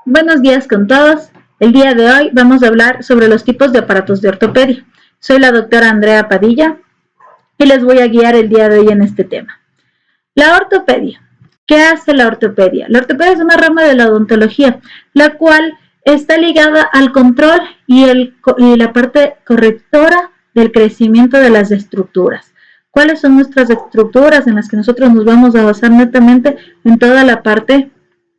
Buenos días con todos. El día de hoy vamos a hablar sobre los tipos de aparatos de ortopedia. Soy la doctora Andrea Padilla y les voy a guiar el día de hoy en este tema. La ortopedia. ¿Qué hace la ortopedia? La ortopedia es una rama de la odontología, la cual está ligada al control y la parte correctora del crecimiento de las estructuras. ¿Cuáles son nuestras estructuras en las que nosotros nos vamos a basar netamente en toda la parte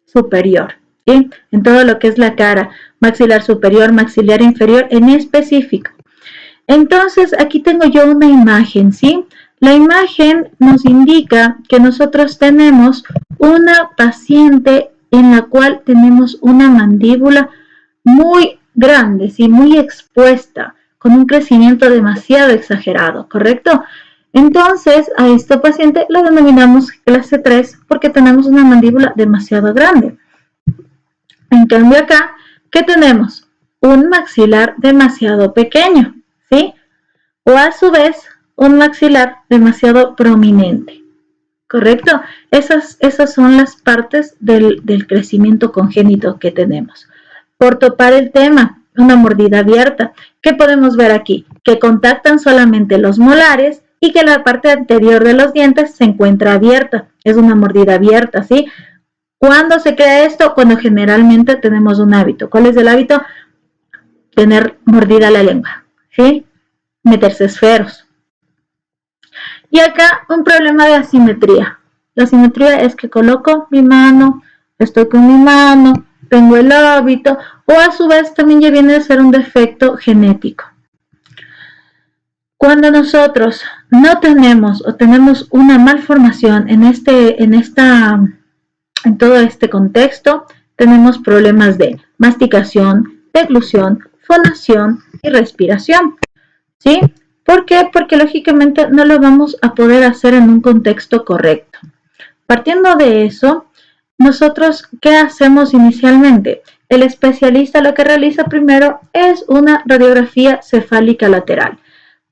superior? ¿Sí? En todo lo que es la cara, maxilar superior, maxilar inferior en específico. Entonces, aquí tengo yo una imagen, ¿sí? La imagen nos indica que nosotros tenemos una paciente en la cual tenemos una mandíbula muy grande, ¿sí? Muy expuesta, con un crecimiento demasiado exagerado, ¿correcto? Entonces, a esta paciente la denominamos clase 3 porque tenemos una mandíbula demasiado grande. En cambio acá, ¿qué tenemos? Un maxilar demasiado pequeño, ¿sí? O a su vez, un maxilar demasiado prominente, ¿correcto? Esas son las partes del crecimiento congénito que tenemos. Por topar el tema, una mordida abierta. ¿Qué podemos ver aquí? Que contactan solamente los molares y que la parte anterior de los dientes se encuentra abierta. Es una mordida abierta, ¿sí? ¿Cuándo se crea esto? Cuando generalmente tenemos un hábito. ¿Cuál es el hábito? Tener mordida la lengua, ¿sí? Meterse esferos. Y acá un problema de asimetría. La asimetría es que coloco mi mano, estoy con mi mano, tengo el hábito, o a su vez también ya viene a ser un defecto genético. Cuando nosotros no tenemos o tenemos una malformación en todo este contexto, tenemos problemas de masticación, deglución, fonación y respiración, ¿sí? ¿Por qué? Porque lógicamente no lo vamos a poder hacer en un contexto correcto. Partiendo de eso, nosotros, ¿qué hacemos inicialmente? El especialista lo que realiza primero es una radiografía cefálica lateral.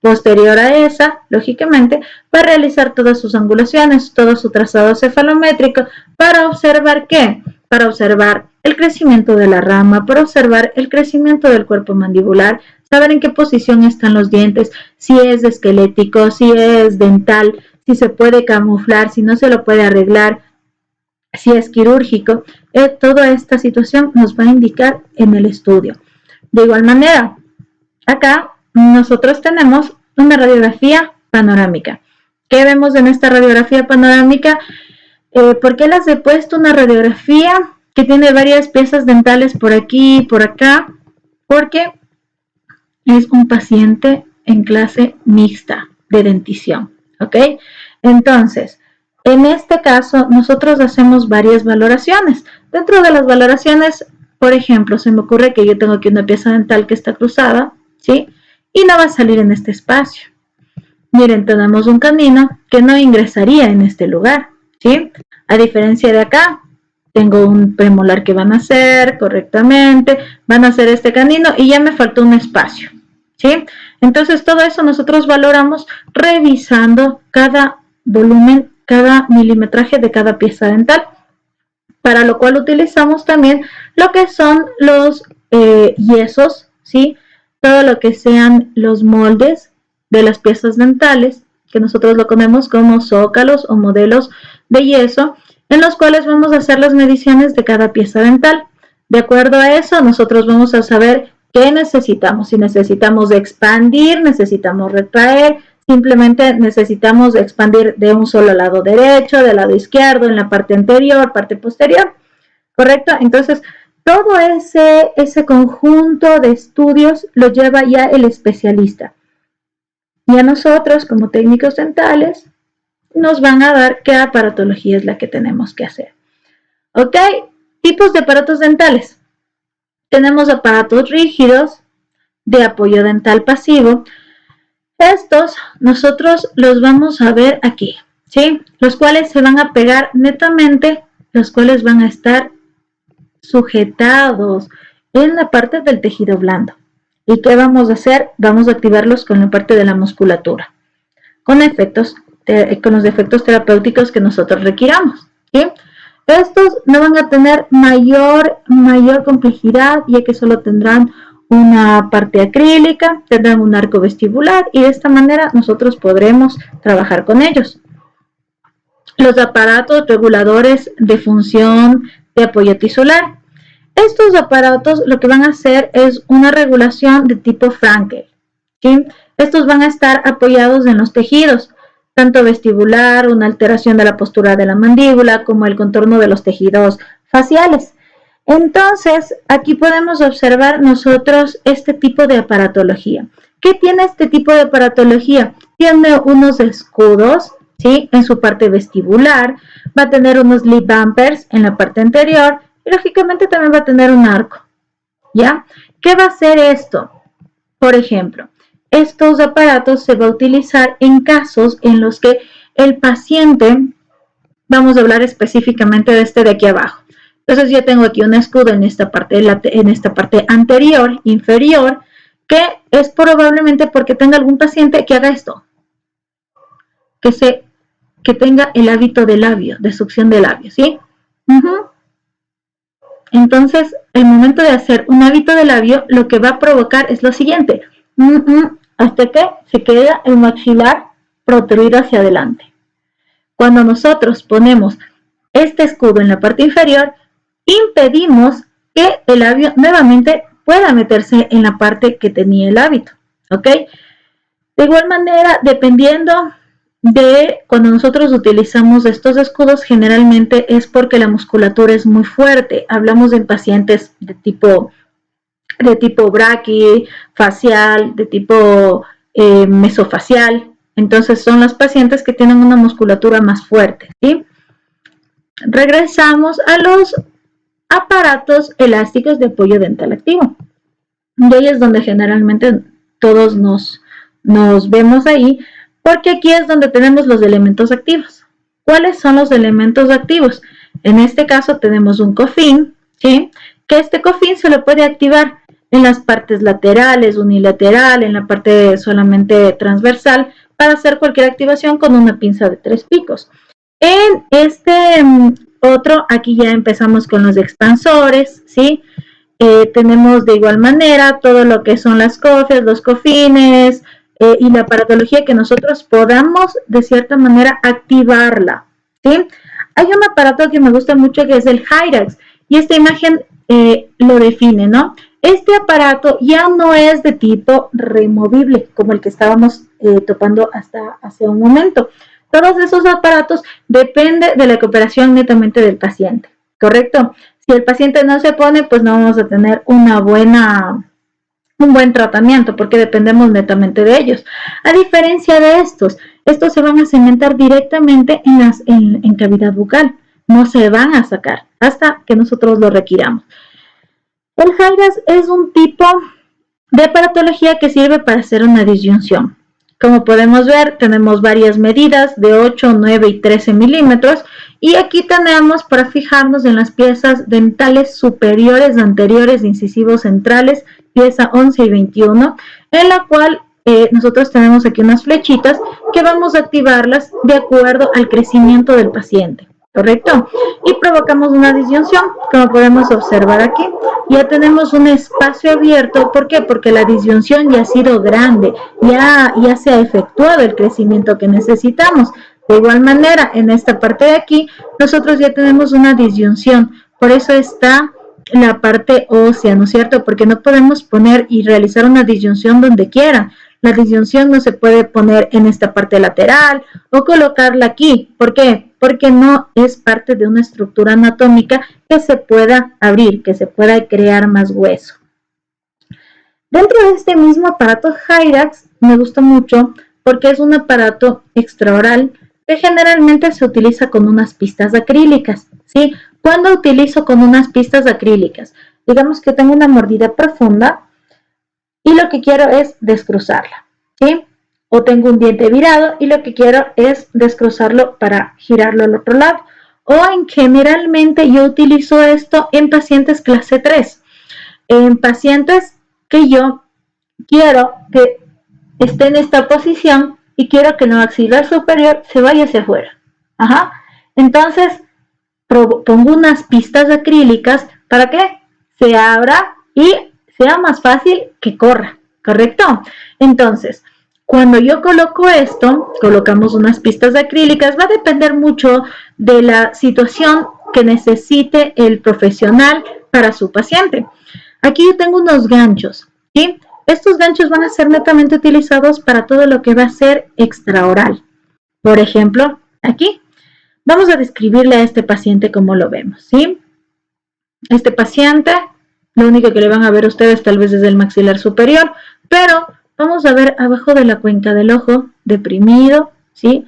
Posterior a esa, lógicamente, va a realizar todas sus angulaciones, todo su trazado cefalométrico, para observar ¿qué? Para observar el crecimiento de la rama, para observar el crecimiento del cuerpo mandibular, saber en qué posición están los dientes, si es esquelético, si es dental, si se puede camuflar, si no se lo puede arreglar, si es quirúrgico. Toda esta situación nos va a indicar en el estudio. De igual manera, acá nosotros tenemos una radiografía panorámica. ¿Qué vemos en esta radiografía panorámica? ¿Por qué les he puesto una radiografía que tiene varias piezas dentales por aquí y por acá? Porque es un paciente en clase mixta de dentición, ¿ok? Entonces, en este caso, nosotros hacemos varias valoraciones. Dentro de las valoraciones, por ejemplo, se me ocurre que yo tengo aquí una pieza dental que está cruzada, ¿sí? Y no va a salir en este espacio. Miren, tenemos un canino que no ingresaría en este lugar, ¿sí? A diferencia de acá, tengo un premolar que van a hacer correctamente, van a hacer este canino y ya me faltó un espacio, ¿sí? Entonces, todo eso nosotros valoramos revisando cada volumen, cada milimetraje de cada pieza dental, para lo cual utilizamos también lo que son los yesos, ¿sí? Todo lo que sean los moldes de las piezas dentales, que nosotros lo conocemos como zócalos o modelos de yeso, en los cuales vamos a hacer las mediciones de cada pieza dental. De acuerdo a eso, nosotros vamos a saber qué necesitamos. Si necesitamos expandir, necesitamos retraer, simplemente necesitamos expandir de un solo lado derecho, del lado izquierdo, en la parte anterior, parte posterior, ¿correcto? Entonces, todo ese conjunto de estudios lo lleva ya el especialista. Y a nosotros, como técnicos dentales, nos van a dar qué aparatología es la que tenemos que hacer. ¿Ok? Tipos de aparatos dentales. Tenemos aparatos rígidos, de apoyo dental pasivo. Estos nosotros los vamos a ver aquí, ¿sí? Los cuales se van a pegar netamente, los cuales van a estar sujetados en la parte del tejido blando. ¿Y qué vamos a hacer? Vamos a activarlos con la parte de la musculatura, con los efectos terapéuticos que nosotros requiramos, ¿sí? Estos no van a tener mayor complejidad, ya que solo tendrán una parte acrílica, tendrán un arco vestibular y de esta manera nosotros podremos trabajar con ellos. Los aparatos reguladores de función de apoyo tisular. Estos aparatos lo que van a hacer es una regulación de tipo Frankel, ¿sí? Estos van a estar apoyados en los tejidos, tanto vestibular, una alteración de la postura de la mandíbula, como el contorno de los tejidos faciales. Entonces, aquí podemos observar nosotros este tipo de aparatología. ¿Qué tiene este tipo de aparatología? Tiene unos escudos, ¿sí?, en su parte vestibular, va a tener unos lip bumpers en la parte anterior y lógicamente también va a tener un arco, ¿ya? ¿Qué va a hacer esto? Por ejemplo, estos aparatos se va a utilizar en casos en los que el paciente, vamos a hablar específicamente de este de aquí abajo. Entonces yo tengo aquí un escudo en esta parte anterior, inferior, que es probablemente porque tenga algún paciente que haga esto, que tenga el hábito de labio, de succión de labio, ¿sí? Entonces, el momento de hacer un hábito de labio, lo que va a provocar es lo siguiente, hasta que se queda el maxilar protruido hacia adelante. Cuando nosotros ponemos este escudo en la parte inferior, impedimos que el labio nuevamente pueda meterse en la parte que tenía el hábito, ¿ok? De igual manera, dependiendo de cuando nosotros utilizamos estos escudos, generalmente es porque la musculatura es muy fuerte. Hablamos de pacientes de tipo braquifacial, de tipo mesofacial. Entonces son las pacientes que tienen una musculatura más fuerte, ¿sí? Regresamos a los aparatos elásticos de apoyo dental activo. Y ahí es donde generalmente todos nos vemos ahí, porque aquí es donde tenemos los elementos activos. ¿Cuáles son los elementos activos? En este caso tenemos un cofín, ¿sí?, que este cofín se lo puede activar en las partes laterales, unilateral, en la parte solamente transversal, para hacer cualquier activación con una pinza de 3 picos. En este otro, aquí ya empezamos con los expansores, ¿sí? Tenemos de igual manera todo lo que son las cofes, los cofines, y la aparatología que nosotros podamos de cierta manera activarla, ¿sí? Hay un aparato que me gusta mucho que es el Hyrax y esta imagen lo define, ¿no? Este aparato ya no es de tipo removible como el que estábamos topando hasta hace un momento. Todos esos aparatos depende de la cooperación netamente del paciente, ¿correcto? Si el paciente no se pone, pues no vamos a tener un buen tratamiento porque dependemos netamente de ellos. A diferencia de estos se van a cementar directamente en cavidad bucal, no se van a sacar hasta que nosotros lo requiramos. El Hyrax es un tipo de aparatología que sirve para hacer una disyunción. Como podemos ver, tenemos varias medidas de 8, 9 y 13 milímetros y aquí tenemos para fijarnos en las piezas dentales superiores, anteriores, incisivos centrales, pieza 11 y 21, en la cual nosotros tenemos aquí unas flechitas que vamos a activarlas de acuerdo al crecimiento del paciente, ¿correcto? Y provocamos una disyunción, como podemos observar aquí. Ya tenemos un espacio abierto, ¿por qué? Porque la disyunción ya ha sido grande, ya se ha efectuado el crecimiento que necesitamos. De igual manera, en esta parte de aquí, nosotros ya tenemos una disyunción, por eso está la parte ósea, ¿no es cierto? Porque no podemos poner y realizar una disyunción donde quiera. La disyunción no se puede poner en esta parte lateral o colocarla aquí. ¿Por qué? Porque no es parte de una estructura anatómica que se pueda abrir, que se pueda crear más hueso. Dentro de este mismo aparato Hyrax me gusta mucho porque es un aparato extraoral que generalmente se utiliza con unas pistas acrílicas, ¿sí? ¿Cuándo utilizo con unas pistas acrílicas? Digamos que tengo una mordida profunda y lo que quiero es descruzarla, ¿sí? O tengo un diente virado y lo que quiero es descruzarlo para girarlo al otro lado. O generalmente yo utilizo esto en pacientes clase 3, en pacientes que yo quiero que esté en esta posición y quiero que el maxilar superior se vaya hacia afuera. Entonces, pongo unas pistas acrílicas para que se abra y sea más fácil que corra, ¿correcto? Entonces, cuando yo coloco esto, colocamos unas pistas acrílicas, va a depender mucho de la situación que necesite el profesional para su paciente. Aquí yo tengo unos ganchos, ¿sí? Estos ganchos van a ser netamente utilizados para todo lo que va a ser extraoral. Por ejemplo, aquí vamos a describirle a este paciente como lo vemos, ¿sí? Este paciente, lo único que le van a ver ustedes tal vez es el maxilar superior, pero vamos a ver abajo de la cuenca del ojo, deprimido, ¿sí?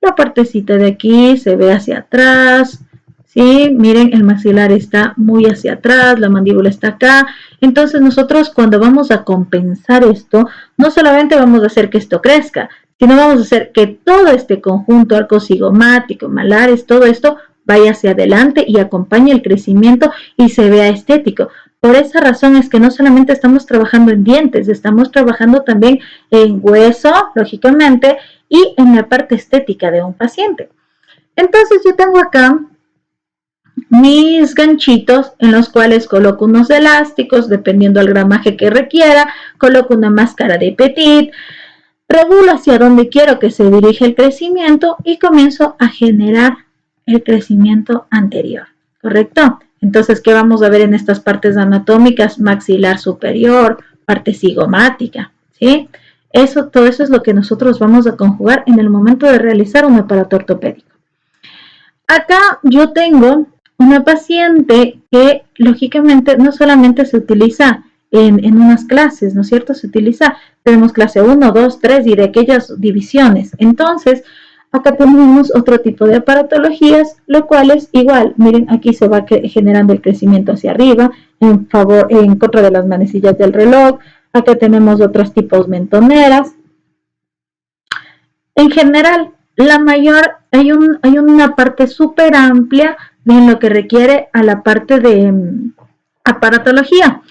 La partecita de aquí se ve hacia atrás, ¿sí? Miren, el maxilar está muy hacia atrás, la mandíbula está acá. Entonces nosotros cuando vamos a compensar esto, no solamente vamos a hacer que esto crezca, sino vamos a hacer que todo este conjunto arcocigomático, malares, todo esto vaya hacia adelante y acompañe el crecimiento y se vea estético. Por esa razón es que no solamente estamos trabajando en dientes, estamos trabajando también en hueso, lógicamente, y en la parte estética de un paciente. Entonces yo tengo acá mis ganchitos en los cuales coloco unos elásticos, dependiendo del gramaje que requiera, coloco una máscara de Petit, regulo hacia donde quiero que se dirija el crecimiento y comienzo a generar el crecimiento anterior, ¿correcto? Entonces, ¿qué vamos a ver en estas partes anatómicas? Maxilar superior, parte cigomática, ¿sí? Todo eso es lo que nosotros vamos a conjugar en el momento de realizar un aparato ortopédico. Acá yo tengo una paciente que, lógicamente, no solamente se utiliza en unas clases, ¿no es cierto? Tenemos clase 1, 2, 3 y de aquellas divisiones. Entonces, acá tenemos otro tipo de aparatologías, lo cual es igual. Miren, aquí se va generando el crecimiento hacia arriba, en contra de las manecillas del reloj. Acá tenemos otros tipos mentoneras. En general, hay una parte súper amplia en lo que requiere a la parte de aparatología.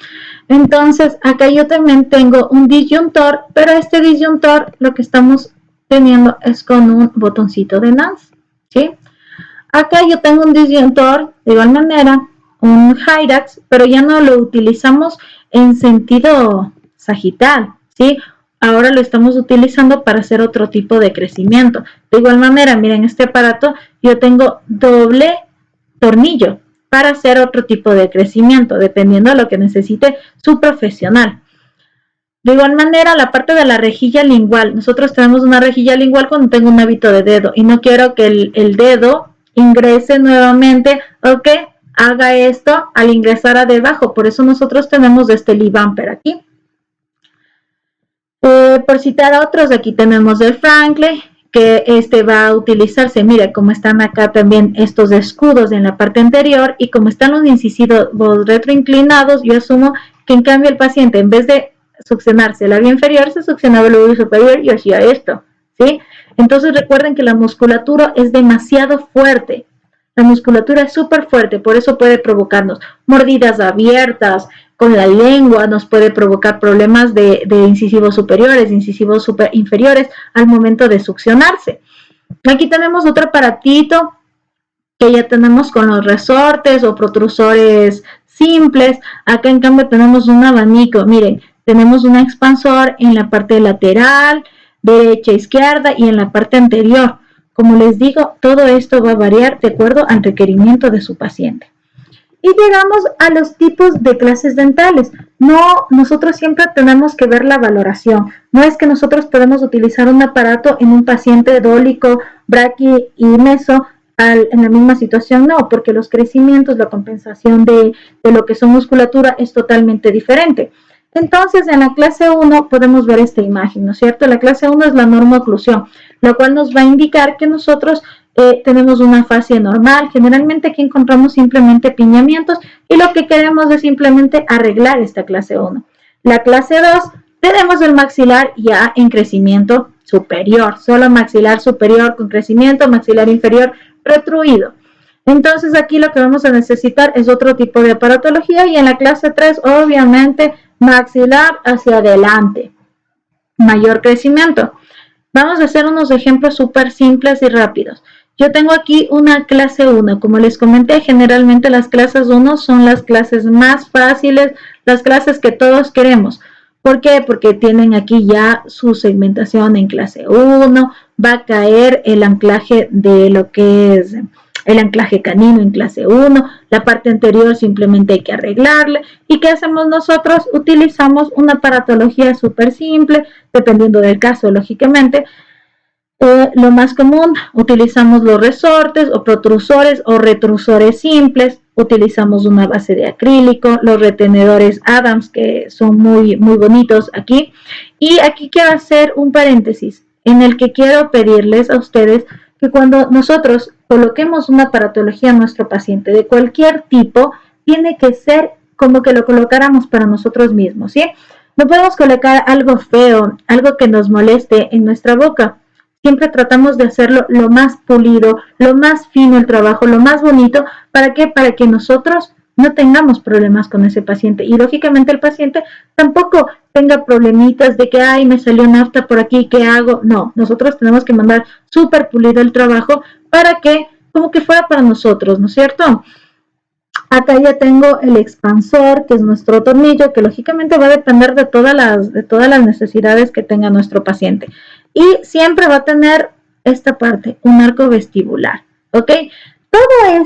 Entonces, acá yo también tengo un disyuntor, pero este disyuntor lo que estamos teniendo es con un botoncito de Nance, ¿sí? Acá yo tengo un disyuntor, de igual manera, un Hyrax, pero ya no lo utilizamos en sentido sagital, ¿sí? Ahora lo estamos utilizando para hacer otro tipo de crecimiento. De igual manera, miren, este aparato yo tengo doble tornillo para hacer otro tipo de crecimiento, dependiendo de lo que necesite su profesional. De igual manera, la parte de la rejilla lingual. Nosotros tenemos una rejilla lingual cuando tengo un hábito de dedo y no quiero que el dedo ingrese nuevamente o que haga esto al ingresar a debajo. Por eso nosotros tenemos este Lee-Bumper aquí. Por citar a otros, aquí tenemos el Franklin, que este va a utilizarse, mira, como están acá también estos escudos en la parte anterior y como están los incisivos retroinclinados, yo asumo que en cambio el paciente, en vez de succionarse el labio inferior, se succionaba el labio superior y hacía esto, ¿sí? Entonces recuerden que la musculatura es demasiado fuerte. La musculatura es súper fuerte, por eso puede provocarnos mordidas abiertas, con la lengua nos puede provocar problemas de incisivos superiores, incisivos inferiores al momento de succionarse. Aquí tenemos otro aparatito que ya tenemos con los resortes o protrusores simples. Acá en cambio tenemos un abanico, miren, tenemos un expansor en la parte lateral, derecha, izquierda y en la parte anterior. Como les digo, todo esto va a variar de acuerdo al requerimiento de su paciente. Y llegamos a los tipos de clases dentales. Nosotros siempre tenemos que ver la valoración. No es que nosotros podemos utilizar un aparato en un paciente dólico, braqui y meso en la misma situación. No, porque los crecimientos, la compensación de lo que son musculatura es totalmente diferente. Entonces, en la clase 1 podemos ver esta imagen, ¿no es cierto? La clase 1 es la normoclusión, lo cual nos va a indicar que nosotros tenemos una fascia normal. Generalmente aquí encontramos simplemente piñamientos y lo que queremos es simplemente arreglar esta clase 1. La clase 2 tenemos el maxilar ya en crecimiento superior, solo maxilar superior con crecimiento, maxilar inferior retruido. Entonces aquí lo que vamos a necesitar es otro tipo de aparatología y en la clase 3 obviamente maxilar hacia adelante, mayor crecimiento. Vamos a hacer unos ejemplos súper simples y rápidos. yo tengo aquí una clase 1. Como les comenté, generalmente las clases 1 son las clases más fáciles, las clases que todos queremos. ¿Por qué? Porque tienen aquí ya su segmentación en clase 1, va a caer el anclaje de lo que es el anclaje canino en clase 1, la parte anterior simplemente hay que arreglarle. ¿Y qué hacemos nosotros? Utilizamos una aparatología súper simple, dependiendo del caso, lógicamente. Lo más común, utilizamos los resortes o protrusores o retrusores simples, utilizamos una base de acrílico, los retenedores Adams que son muy bonitos aquí. Y aquí quiero hacer un paréntesis en el que quiero pedirles a ustedes que cuando nosotros coloquemos una aparatología a nuestro paciente de cualquier tipo, tiene que ser como que lo colocáramos para nosotros mismos, ¿sí? No podemos colocar algo feo, algo que nos moleste en nuestra boca. Siempre tratamos de hacerlo lo más pulido, lo más fino el trabajo, lo más bonito. ¿Para qué? Para que nosotros no tengamos problemas con ese paciente. Y lógicamente el paciente tampoco tenga problemitas de que, ay, me salió nafta por aquí, ¿qué hago? No, nosotros tenemos que mandar súper pulido el trabajo para que, como que fuera para nosotros, ¿no es cierto? Acá ya tengo el expansor, que es nuestro tornillo, que lógicamente va a depender de todas las necesidades que tenga nuestro paciente. Y siempre va a tener esta parte, un arco vestibular, ¿ok? Todo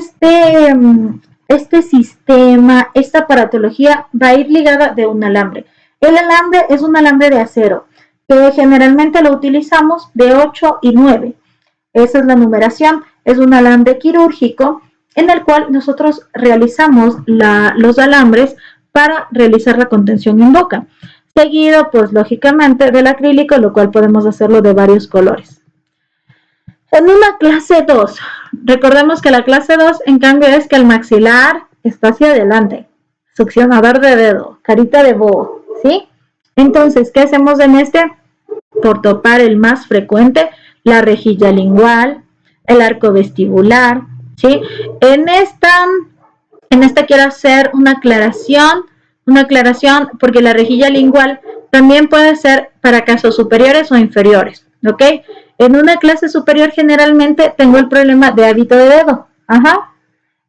este sistema, esta aparatología va a ir ligada de un alambre. El alambre es un alambre de acero, que generalmente lo utilizamos de 8 y 9. Esa es la numeración. Es un alambre quirúrgico en el cual nosotros realizamos los alambres para realizar la contención en boca. Seguido, pues lógicamente, del acrílico, lo cual podemos hacerlo de varios colores. En una clase 2, recordemos que la clase 2, en cambio, es que el maxilar está hacia adelante. Succionador de dedo, carita de bobo, ¿sí? Entonces, ¿qué hacemos en este? Por topar el más frecuente, la rejilla lingual, el arco vestibular, ¿sí? En esta quiero hacer una aclaración, porque la rejilla lingual también puede ser para casos superiores o inferiores, ¿ok? En una clase superior generalmente tengo el problema de hábito de dedo, ajá.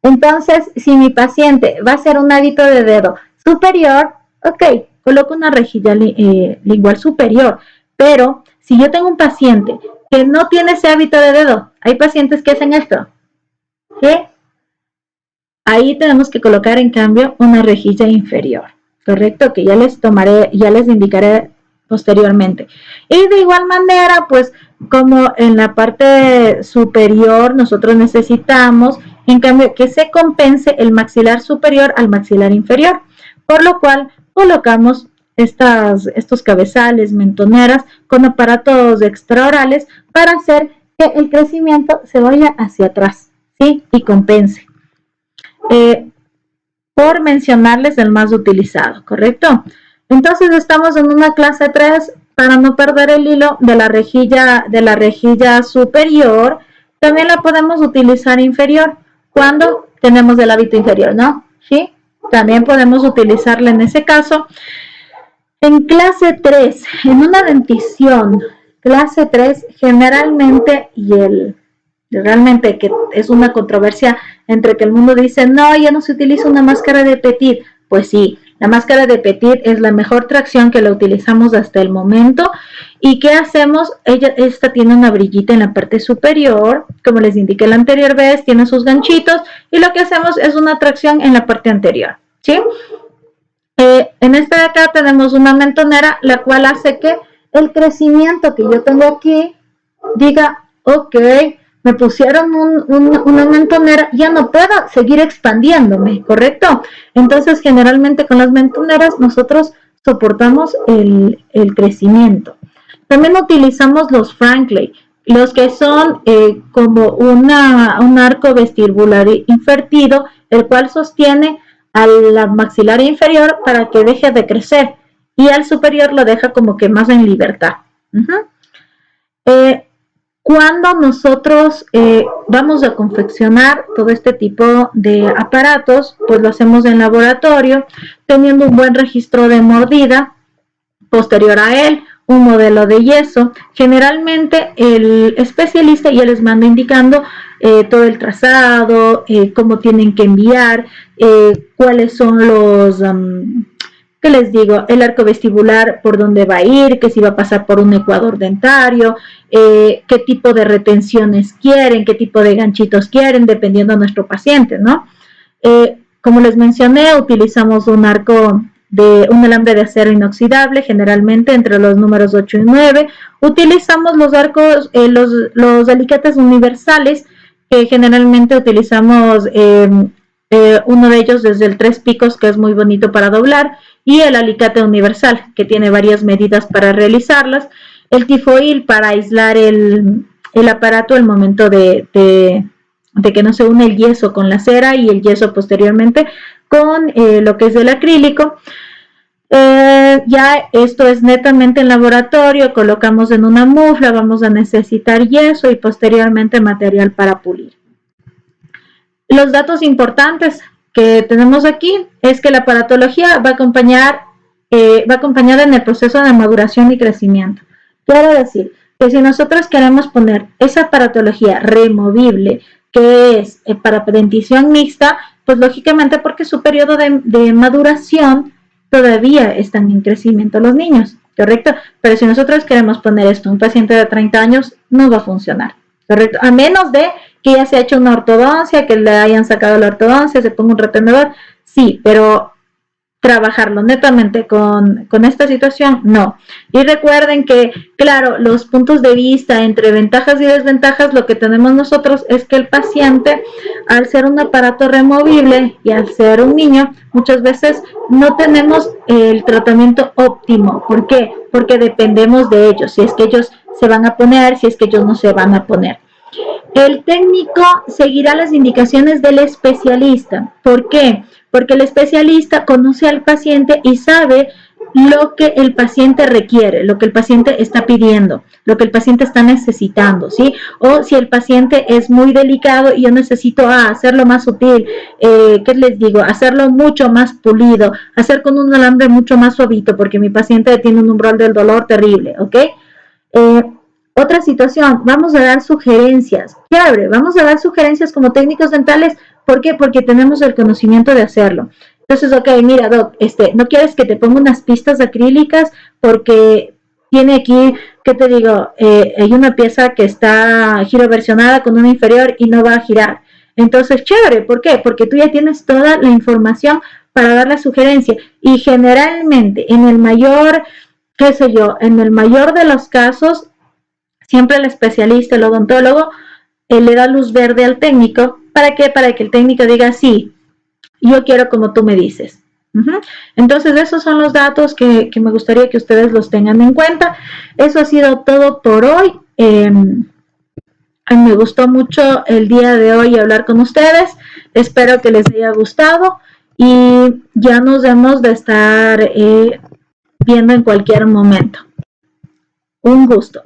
Entonces, si mi paciente va a hacer un hábito de dedo superior, ok, coloco una rejilla lingual superior, pero si yo tengo un paciente que no tiene ese hábito de dedo, hay pacientes que hacen esto, ¿sí? Ahí tenemos que colocar en cambio una rejilla inferior, ¿correcto? Que ya les indicaré posteriormente. Y de igual manera, pues como en la parte superior nosotros necesitamos, en cambio, que se compense el maxilar superior al maxilar inferior, por lo cual colocamos estos cabezales, mentoneras con aparatos extraorales para hacer que el crecimiento se vaya hacia atrás, ¿sí? Y compense. Por mencionarles el más utilizado, ¿correcto? Entonces estamos en una clase 3 para no perder el hilo de la rejilla superior. También la podemos utilizar inferior cuando tenemos el hábito inferior, ¿no? ¿Sí? También podemos utilizarla en ese caso. En clase 3, en una dentición, clase 3, generalmente, realmente que es una controversia entre que el mundo dice, no, ya no se utiliza una máscara de Petit. Pues sí, la máscara de Petit es la mejor tracción que la utilizamos hasta el momento. ¿Y qué hacemos? Esta tiene una brillita en la parte superior, como les indiqué la anterior vez, tiene sus ganchitos, y lo que hacemos es una tracción en la parte anterior, ¿sí? En esta de acá tenemos una mentonera, la cual hace que el crecimiento que yo tengo aquí diga, ok, me pusieron una mentonera, ya no puedo seguir expandiéndome, ¿correcto? Entonces, generalmente con las mentoneras nosotros soportamos el crecimiento. También utilizamos los Franklin, los que son como un arco vestibular invertido, el cual sostiene a la maxilar inferior para que deje de crecer, y al superior lo deja como que más en libertad. Cuando nosotros vamos a confeccionar todo este tipo de aparatos, pues lo hacemos en laboratorio, teniendo un buen registro de mordida, posterior a él, un modelo de yeso. Generalmente el especialista ya les manda indicando todo el trazado, cómo tienen que enviar, cuáles son los... ¿qué les digo? El arco vestibular, por dónde va a ir, que si va a pasar por un ecuador dentario, qué tipo de retenciones quieren, qué tipo de ganchitos quieren, dependiendo de nuestro paciente, ¿no? Como les mencioné, utilizamos un arco de un alambre de acero inoxidable, generalmente entre los números 8 y 9. Utilizamos los arcos, los alicates universales, que generalmente utilizamos uno de ellos desde el 3 picos, que es muy bonito para doblar, y el alicate universal, que tiene varias medidas para realizarlas, el tifoil para aislar el aparato al momento de que no se une el yeso con la cera y el yeso posteriormente con lo que es el acrílico. Ya esto es netamente en laboratorio, colocamos en una mufla, vamos a necesitar yeso y posteriormente material para pulir. Los datos importantes que tenemos aquí es que la aparatología va acompañada en el proceso de maduración y crecimiento. Quiero decir que si nosotros queremos poner esa aparatología removible, que es para dentición mixta, pues lógicamente porque su periodo de maduración todavía están en crecimiento los niños, ¿correcto? Pero si nosotros queremos poner esto a un paciente de 30 años, no va a funcionar, ¿correcto? A menos de que ya se ha hecho una ortodoncia, que le hayan sacado la ortodoncia, se ponga un retenedor, sí, pero trabajarlo netamente con esta situación, no. Y recuerden que, claro, los puntos de vista entre ventajas y desventajas, lo que tenemos nosotros es que el paciente, al ser un aparato removible y al ser un niño, muchas veces no tenemos el tratamiento óptimo. ¿Por qué? Porque dependemos de ellos, si es que ellos se van a poner, si es que ellos no se van a poner. El técnico seguirá las indicaciones del especialista. ¿Por qué? Porque el especialista conoce al paciente y sabe lo que el paciente requiere, lo que el paciente está pidiendo, lo que el paciente está necesitando, ¿sí? O si el paciente es muy delicado y yo necesito hacerlo más sutil, ¿qué les digo? Hacerlo mucho más pulido, hacer con un alambre mucho más suavito, porque mi paciente tiene un umbral del dolor terrible, ¿ok? Otra situación, vamos a dar sugerencias. Claro, vamos a dar sugerencias como técnicos dentales. ¿Por qué? Porque tenemos el conocimiento de hacerlo. Entonces, ok, mira, Doc, ¿no quieres que te ponga unas pistas acrílicas? Porque tiene aquí, ¿qué te digo? Hay una pieza que está giroversionada con una inferior y no va a girar. Entonces, chévere, ¿por qué? Porque tú ya tienes toda la información para dar la sugerencia. Y generalmente, en el mayor, qué sé yo, en el mayor de los casos, siempre el especialista, el odontólogo, le da luz verde al técnico. ¿Para qué? Para que el técnico diga, sí, yo quiero como tú me dices. Entonces, esos son los datos que me gustaría que ustedes los tengan en cuenta. Eso ha sido todo por hoy. Me gustó mucho el día de hoy hablar con ustedes. Espero que les haya gustado y ya nos hemos de estar viendo en cualquier momento. Un gusto.